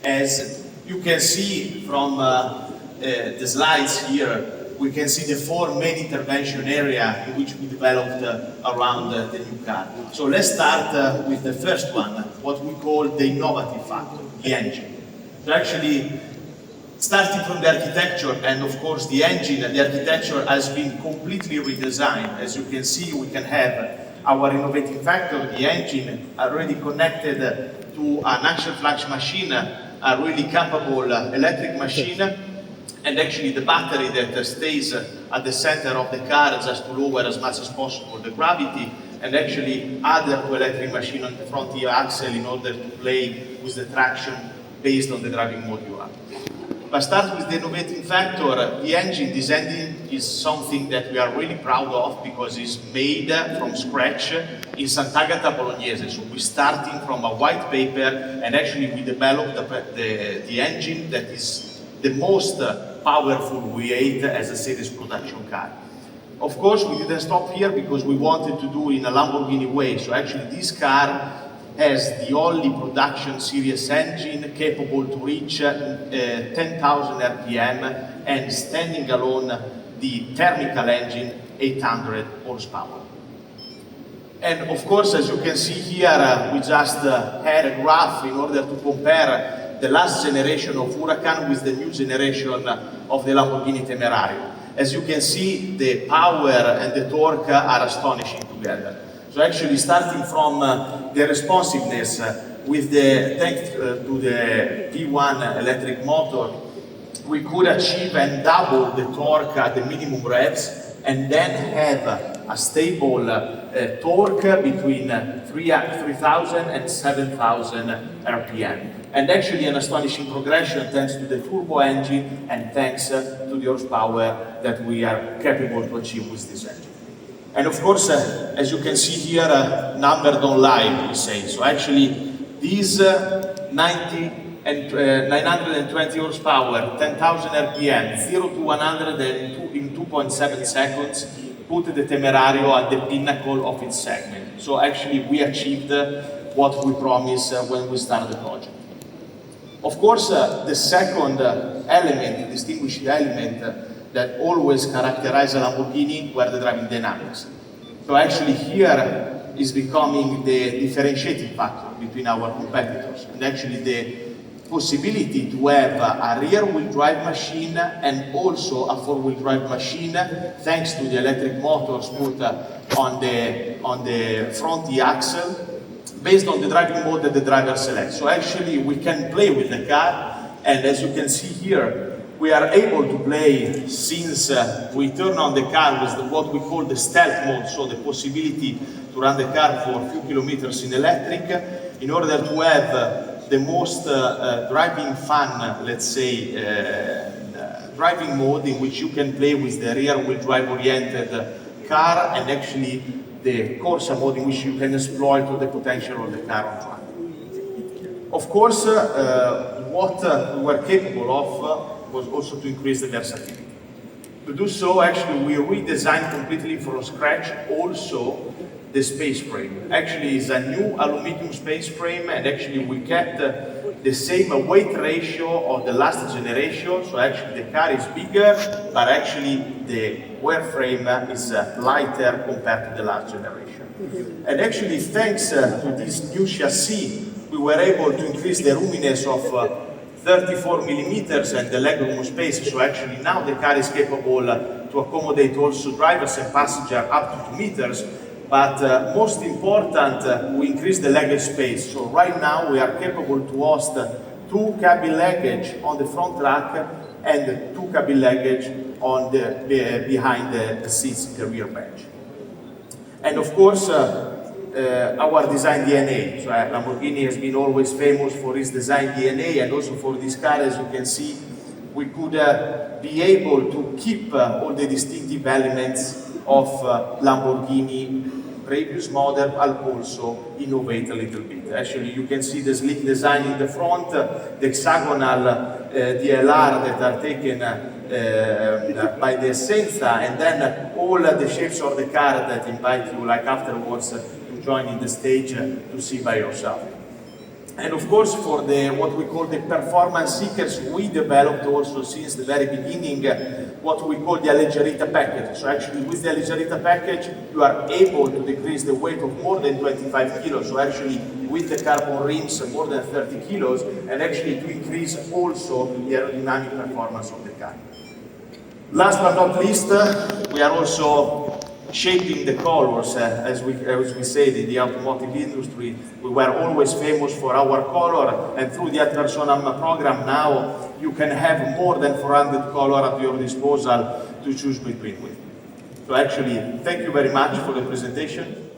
As you can see from the slides here, we can see the 4 main intervention areas in which we developed around the new car. So let's start with the first one, what we call the innovative factor, the engine. So actually, starting from the architecture and of course the engine, the architecture has been completely redesigned. As you can see, we can have our innovative factor, the engine, already connected to an axial flash machine, a really capable electric machine, and actually the battery that stays at the center of the car just to lower as much as possible the gravity, and actually other two electric machine on the front rear axle in order to play with the traction based on the driving mode you are. But start with the innovating factor. The engine, this engine is something that we are really proud of because it's made from scratch in Sant'Agata Bolognese. So we're starting from a white paper, and actually we developed the engine that is the most powerful V8 as a series production car. Of course, we didn't stop here because we wanted to do in a Lamborghini way. So actually this car has the only production series engine capable to reach 10,000 RPM and standing alone the thermical engine 800 horsepower. And of course, as you can see here, we just had a graph in order to compare the last generation of Huracan with the new generation of the Lamborghini Temerario. As you can see, the power and the torque are astonishing together. So actually, starting from the responsiveness with the thanks to the V1 electric motor, we could achieve and double the torque at the minimum revs, and then have a stable torque between 3,000 and 7,000 RPM. And actually an astonishing progression thanks to the turbo engine and thanks to the horsepower that we are capable to achieve with this engine. And of course, as you can see here, number don't lie, we say. So actually, these 90 and 920 horsepower, 10,000 RPM, 0 to 100 in 2.7 seconds, put the Temerario at the pinnacle of its segment. So actually, we achieved what we promised when we started the project. Of course, the second element, distinguishing element, that always characterize a Lamborghini were the driving dynamics. So actually here is becoming the differentiating factor between our competitors, and actually the possibility to have a rear-wheel drive machine and also a four-wheel drive machine thanks to the electric motors put on the front E-axle based on the driving mode that the driver selects. So actually we can play with the car, and as you can see here, we are able to play since we turn on the car with what we call the stealth mode, so the possibility to run the car for a few kilometers in electric, in order to have the most driving fun, let's say, driving mode in which you can play with the rear-wheel drive oriented car, and actually the Corsa mode in which you can exploit all the potential of the car on track. Of course, what we were capable of was also to increase the versatility. To do so, actually, we redesigned completely from scratch also the space frame. Actually, it's a new aluminum space frame, and actually we kept the same weight ratio of the last generation. So actually the car is bigger, but actually the wear frame is lighter compared to the last generation. And actually, thanks to this new chassis, we were able to increase the roominess of 34 millimeters and the legroom space. So actually now the car is capable to accommodate also drivers and passengers up to 2 meters. But most important, we increase the luggage space. So right now we are capable to host 2 cabin luggage on the front rack and 2 cabin luggage on behind the seats in the rear bench. And of course, our design DNA. So Lamborghini has been always famous for its design DNA, and also for this car, as you can see, we could be able to keep all the distinctive elements of Lamborghini previous model, and also innovate a little bit. Actually, you can see the sleek design in the front, the hexagonal DLR that are taken by the Essenza, and then all the shapes of the car that invite you, like afterwards, to join in the stage to see by yourself. And of course, for what we call the performance seekers, we developed also since the very beginning what we call the Alleggerita package. So actually with the Alleggerita package, you are able to decrease the weight of more than 25 kilos. So actually with the carbon rims, more than 30 kilos, and actually to increase also the aerodynamic performance of the car. Last but not least, we are also shaping the colors, as we said, in the automotive industry. We were always famous for our color, and through the Ad Personam program now, you can have more than 400 colors at your disposal to choose between. So actually, thank you very much for the presentation.